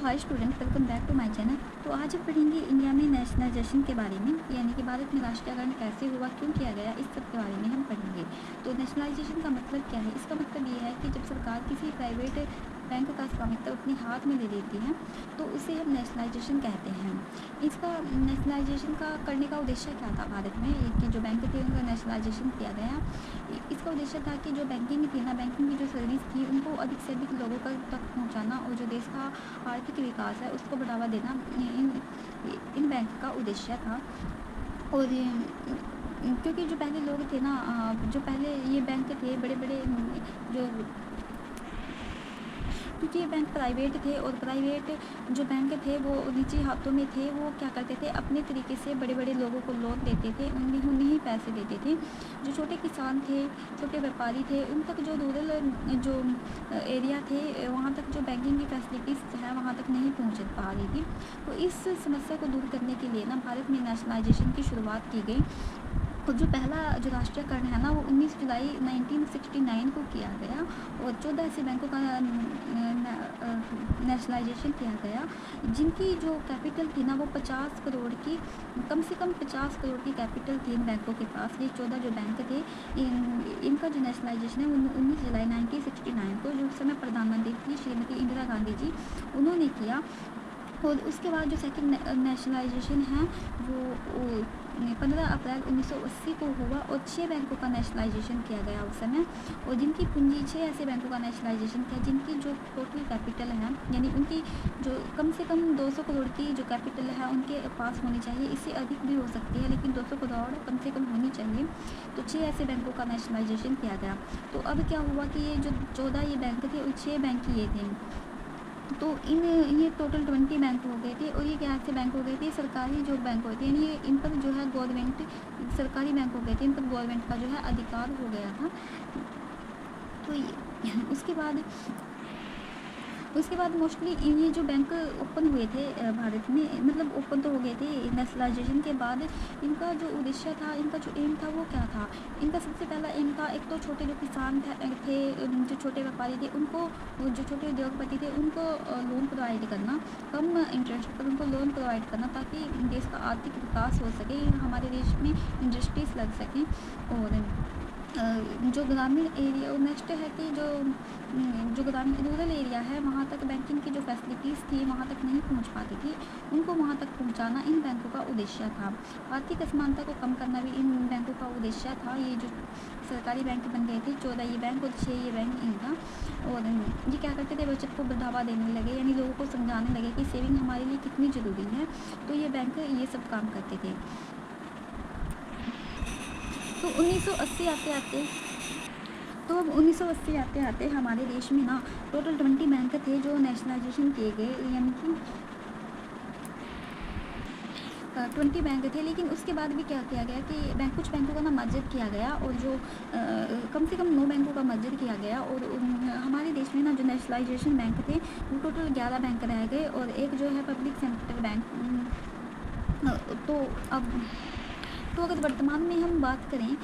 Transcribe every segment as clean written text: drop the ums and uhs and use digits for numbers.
Hi student, welcome back to my channel. तो आज हम पढ़ेंगे इंडिया में नेशनलाइजेशन के बारे में, यानी कि भारत में राष्ट्रीयकरण कैसे हुआ, क्यों किया गया, इस सब के बारे में हम पढ़ेंगे। तो नेशनलाइजेशन का मतलब क्या है? इसका मतलब ये है कि जब सरकार किसी प्राइवेट बैंक का स्वामित्व अपने हाथ में ले लेती है तो उसे हम नेशनलाइजेशन कहते हैं। इसका नेशनलाइजेशन का करने का उद्देश्य क्या था भारत में कि जो बैंक थे उनका नेशनलाइजेशन किया गया। इसका उद्देश्य था कि जो बैंकिंग थी ना, बैंकिंग की जो सर्विस थी उनको अधिक से अधिक लोगों तक पहुंचाना और जो देश का आर्थिक विकास है उसको बढ़ावा देना इन बैंक का उद्देश्य था। और क्योंकि जो पहले लोग थे ना, जो पहले ये बैंक थे बड़े बड़े जो, क्योंकि ये बैंक प्राइवेट थे और प्राइवेट जो बैंक थे वो निजी हाथों में थे, वो क्या करते थे अपने तरीके से बड़े बड़े लोगों को लोन देते थे, उन्हें ही पैसे देते थे। जो छोटे किसान थे, छोटे व्यापारी थे, उन तक जो रूरल जो एरिया थे वहाँ तक जो बैंकिंग की फैसिलिटीज़ है वहाँ तक नहीं पहुँच पा रही थी। तो इस समस्या को दूर करने के लिए ना भारत में नेशनलाइजेशन की शुरुआत की गई। और जो पहला जो राष्ट्रीयकरण है ना वो 19 जुलाई 1969 को किया गया और 14 ऐसे बैंकों का नेशनलाइजेशन किया गया जिनकी जो कैपिटल थी ना वो 50 करोड़ की, कम से कम 50 करोड़ की कैपिटल थी इन बैंकों के पास। ये 14 जो बैंक थे इनका जो नेशनलाइजेशन है 19 जुलाई 1969 को, जो उस समय प्रधानमंत्री थी श्रीमती इंदिरा गांधी जी, उन्होंने किया। और उसके बाद जो सेकंड नेशनलाइजेशन है वो 15 अप्रैल 1980 को हुआ और 6 बैंकों का नेशनलाइजेशन किया गया उस समय। और जिनकी पूंजी 6 ऐसे बैंकों का नेशनलाइजेशन किया जिनकी जो टोटल कैपिटल है, यानी उनकी जो कम से कम 200 करोड़ की जो कैपिटल है उनके पास होनी चाहिए। इससे अधिक भी हो सकती है लेकिन 200 करोड़ कम से कम होनी चाहिए। तो 6 ऐसे बैंकों का नेशनलाइजेशन किया गया। तो अब क्या हुआ कि ये जो 14 ये बैंक थे और 6 बैंक ये थे, तो ये टोटल 20 बैंक हो गए थे। और ये क्या ऐसे बैंक हो गए थे, सरकारी जो बैंक होते हैं, यानी इन पर जो है गवर्नमेंट, सरकारी बैंक हो गए थे, इन पर गवर्नमेंट का जो है अधिकार हो गया था। तो उसके बाद मोस्टली ये जो बैंक ओपन हुए थे भारत में, मतलब ओपन तो हो गए थे नेशनलाइजेशन के बाद, इनका जो उद्देश्य था, इनका जो एम था वो क्या था? इनका सबसे पहला एम था, एक तो छोटे जो किसान थे, जो छोटे व्यापारी थे उनको, जो छोटे उद्योगपति थे उनको लोन प्रोवाइड करना, कम इंटरेस्ट पर उनको लोन प्रोवाइड करना ताकि देश का आर्थिक विकास हो सके, हमारे देश में इंडस्ट्रीज लग सकें। और जो ग्रामीण एरिया, और नेक्स्ट है कि जो ग्रामीण रूरल एरिया है वहाँ तक बैंकिंग की जो फैसिलिटीज़ थी वहाँ तक नहीं पहुँच पाती थी, उनको वहाँ तक पहुँचाना इन बैंकों का उद्देश्य था। आर्थिक असमानता को कम करना भी इन बैंकों का उद्देश्य था। ये जो सरकारी बैंक बन गए थे 14 ये बैंक और 6 ये बैंक इनका। और ये क्या करते थे, बचत को बढ़ावा देने लगे, यानी लोगों को समझाने लगे कि सेविंग हमारे लिए कितनी ज़रूरी है। तो ये बैंक ये सब काम करते थे। तो 1980 आते आते हमारे देश में ना टोटल 20 बैंक थे जो नेशनलाइजेशन किए गए, यानी कि 20 बैंक थे। लेकिन उसके बाद भी क्या किया गया कि कुछ बैंकों का ना मर्जर किया गया और जो कम से कम 9 बैंकों का मर्जर किया गया। और हमारे देश में ना जो नेशनलाइजेशन बैंक थे वो टोटल 11 बैंक रह गए और एक जो है पब्लिक सेक्टर बैंक। तो अगर वर्तमान में हम बात करें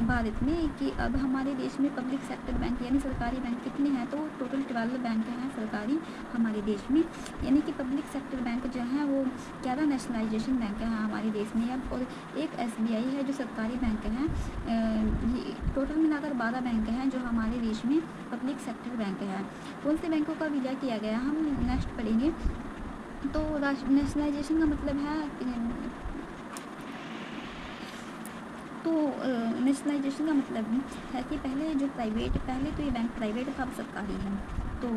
भारत में कि अब हमारे देश में पब्लिक सेक्टर बैंक यानी सरकारी बैंक कितने हैं, तो टोटल 12 बैंक हैं सरकारी हमारे देश में, यानी कि पब्लिक सेक्टर बैंक जो है वो 11 नेशनलाइजेशन बैंक हैं हमारे देश में अब। और एक SBI है जो सरकारी बैंक है। टोटल मिलाकर 12 बैंक हैं जो हमारे देश में पब्लिक सेक्टर बैंक है। कौन से बैंकों का विलय किया गया हम नेक्स्ट पढ़ेंगे। तो नेशनलाइजेशन का मतलब नेशनलाइजेशन का मतलब है कि पहले तो ये बैंक प्राइवेट था, अब सरकारी है। तो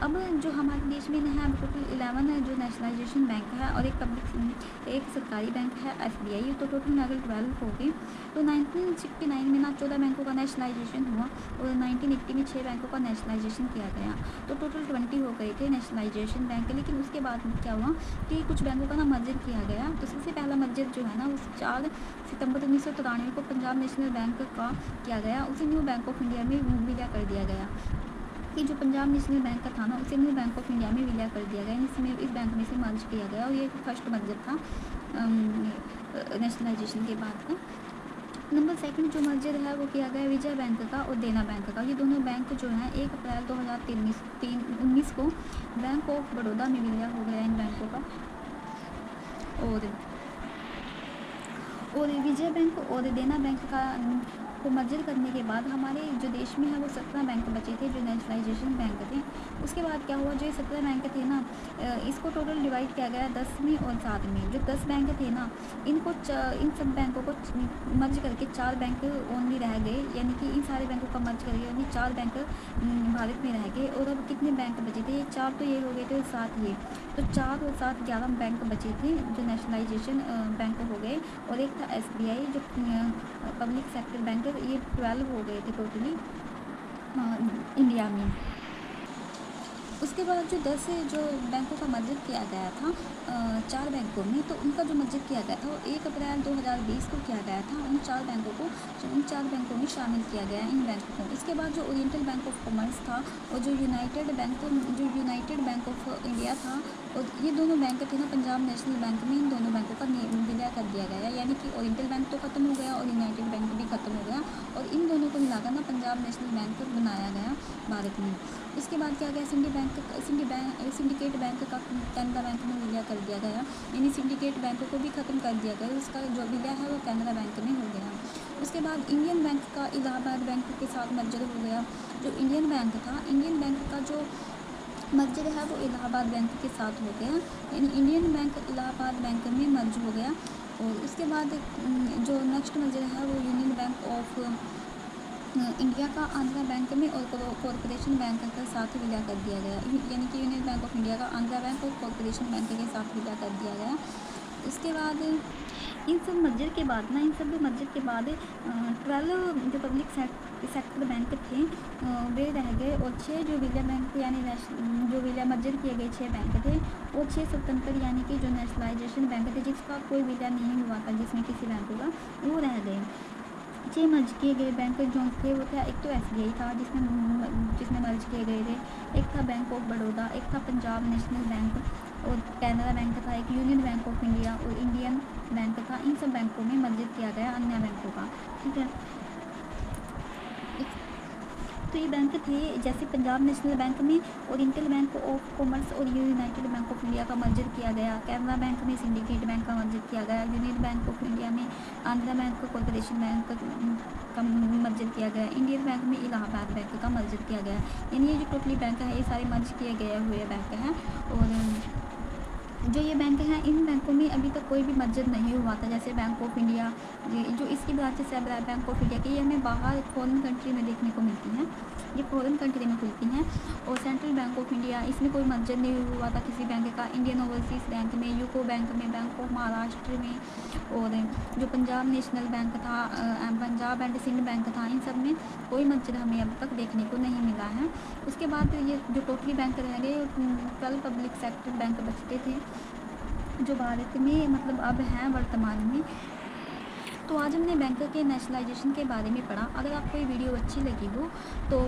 अब जो हमारे देश में है टोटल 11 जो नेशनलाइजेशन बैंक है और एक सरकारी बैंक है SBI, तो टोटल अगर 12 हो गए। तो 1969 में ना 14 बैंकों का नेशनलाइजेशन हुआ और 1980 में 6 बैंकों का नेशनलाइजेशन किया गया। तो टोटल 20 हो गए थे नेशनलाइजेशन बैंक। लेकिन उसके बाद क्या हुआ कि कुछ बैंकों का ना मर्जर किया गया। तो सबसे पहला मर्जर जो है ना उस 4 सितंबर 1993 को पंजाब नेशनल बैंक का किया गया, उसे न्यू बैंक ऑफ इंडिया में विलय कर दिया गया। कि जो पंजाब नेशनल बैंक का था ना उसे न्यू बैंक ऑफ इंडिया में विलय कर दिया गया, इसमें इस बैंक में से मर्ज किया गया और ये फर्स्ट मर्जर था नेशनलाइजेशन के बाद का। नंबर सेकंड जो मर्जर है वो किया गया विजय बैंक का और देना बैंक का। ये दोनों बैंक जो हैं 1 अप्रैल 2019 को बैंक ऑफ बड़ौदा में विलय हो गया इन बैंकों का। और विजय बैंक और देना बैंक का को मर्जर करने के बाद हमारे जो देश में है वो 17 बैंक बचे थे जो नेशनलाइजेशन बैंक थे। उसके बाद क्या हुआ, जो 17 बैंक थे ना, इसको टोटल डिवाइड किया गया 10 में और 7 में। जो 10 बैंक थे ना, इनको इन सब बैंकों को मर्ज करके 4 बैंक ओनली रह गए, यानी कि इन सारे बैंकों का मर्ज करके यानी 4 बैंक भारत में रह गए। और अब कितने बैंक बचे थे, 4 तो ये हो गए थे और 7 ये, तो 4 और 7 11 बैंक बचे थे जो नेशनलाइजेशन बैंक हो गए। और एक था SBI जो पब्लिक सेक्टर बैंक, ये 12 हो गए थे टोटली इंडिया में। उसके बाद जो 10 जो बैंकों का मर्जर किया गया था 4 बैंकों में, तो उनका जो मर्जर किया गया था वो 1 अप्रैल 2020 को किया गया था। उन 4 बैंकों में शामिल किया गया इन बैंकों को। इसके बाद जो ओरिएंटल बैंक ऑफ कॉमर्स था और जो यूनाइटेड बैंक ऑफ इंडिया था, और ये दोनों बैंक थे ना पंजाब नेशनल बैंक में, इन दोनों बैंकों का विलय कर दिया गया। यानी कि ओरिएंटल बैंक तो ख़त्म हो गया और यूनाइटेड बैंक भी ख़त्म हो गया, और इन दोनों को मिलाकर ना पंजाब नेशनल बैंक बनाया गया भारत में। इसके बाद क्या गया, सिंडिकेट बैंक का कैनरा बैंक में विलय कर दिया गया, यानी सिंडिकेट बैंकों को भी ख़त्म कर दिया गया, उसका जो विलय है वो कैनरा बैंक में हो गया। उसके बाद इंडियन बैंक का इलाहाबाद बैंक के साथ मर्जर हो गया। जो इंडियन बैंक था, इंडियन बैंक का जो मर्जर है वो इलाहाबाद बैंक के साथ हो गया, यानी इंडियन बैंक इलाहाबाद बैंक में मर्ज हो गया। और उसके बाद जो नेक्स्ट मर्जर है वो यूनियन बैंक ऑफ इंडिया का आंध्रा बैंक में और कॉरपोरेशन बैंक के साथ विलय कर दिया गया, यानी कि यूनियन बैंक ऑफ इंडिया का आंध्रा बैंक और कॉरपोरेशन बैंक के साथ विलय कर दिया गया। उसके बाद इन सब मर्जर के बाद 12 जो पब्लिक सेक्टर बैंक थे वे रह गए, और 6 जो विलय बैंक यानी जो विलय मर्जर किए गए 6 बैंक थे, वो 6 स्वतंत्र यानी कि जो नेशनलाइजेशन बैंक थे जिसका कोई विलय नहीं हुआ था, जिसमें किसी बैंक का, वो रह गए। 6 मर्ज किए गए बैंक जो थे वो था, एक तो SBI था जिसमें मर्ज किए गए थे, एक था बैंक ऑफ बड़ौदा, एक था पंजाब नेशनल बैंक और कैनरा बैंक था, एक यूनियन बैंक ऑफ इंडिया और इंडियन बैंक था। इन सब बैंकों में मर्ज किया गया अन्य बैंकों का, ठीक है। तो ये बैंक थे जैसे पंजाब नेशनल बैंक में ओरिएंटल बैंक ऑफ कॉमर्स और यूनाइटेड बैंक ऑफ इंडिया का मर्जर किया गया, कैनरा बैंक में सिंडिकेट बैंक का मर्जर किया गया, यूनियन बैंक ऑफ इंडिया में आंध्रा बैंक कॉरपोरेशन बैंक का मर्जर किया गया, इंडियन बैंक में इलाहाबाद बैंक का मर्जर किया गया। यानी ये जो टोटली बैंक है ये सारे मर्ज किए गए हुए बैंक हैं। और जो ये बैंक हैं इन बैंकों में अभी तक कोई भी मर्जर नहीं हुआ था, जैसे बैंक ऑफ इंडिया जो इसकी ब्रांचेस है बैंक ऑफ इंडिया की, ये हमें बाहर फॉरेन कंट्री में देखने को मिलती हैं, ये फॉरेन कंट्री में खुलती हैं। और सेंट्रल बैंक ऑफ इंडिया, इसमें कोई मर्जर नहीं हुआ था किसी बैंक का, इंडियन ओवरसीज़ बैंक में, यूको बैंक में, बैंक ऑफ महाराष्ट्र में, और जो पंजाब नेशनल बैंक था, पंजाब एंड सिंध बैंक था, इन सब में कोई मर्जर हमें अब तक देखने को नहीं मिला है। उसके बाद ये जो टोटली बैंक रह गए 12 पब्लिक सेक्टर बैंक बचते थे जो भारत में मतलब अब हैं वर्तमान में। तो आज हमने बैंक के नेशनलाइजेशन के बारे में पढ़ा। अगर आपको ये वीडियो अच्छी लगी हो तो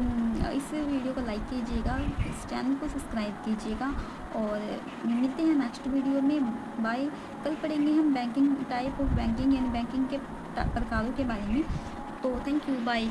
इस वीडियो को लाइक कीजिएगा, इस चैनल को सब्सक्राइब कीजिएगा, और मिलते हैं नेक्स्ट वीडियो में। बाय। कल पढ़ेंगे हम बैंकिंग टाइप ऑफ बैंकिंग यानी बैंकिंग के प्रकारों के बारे में। तो थैंक यू, बाय।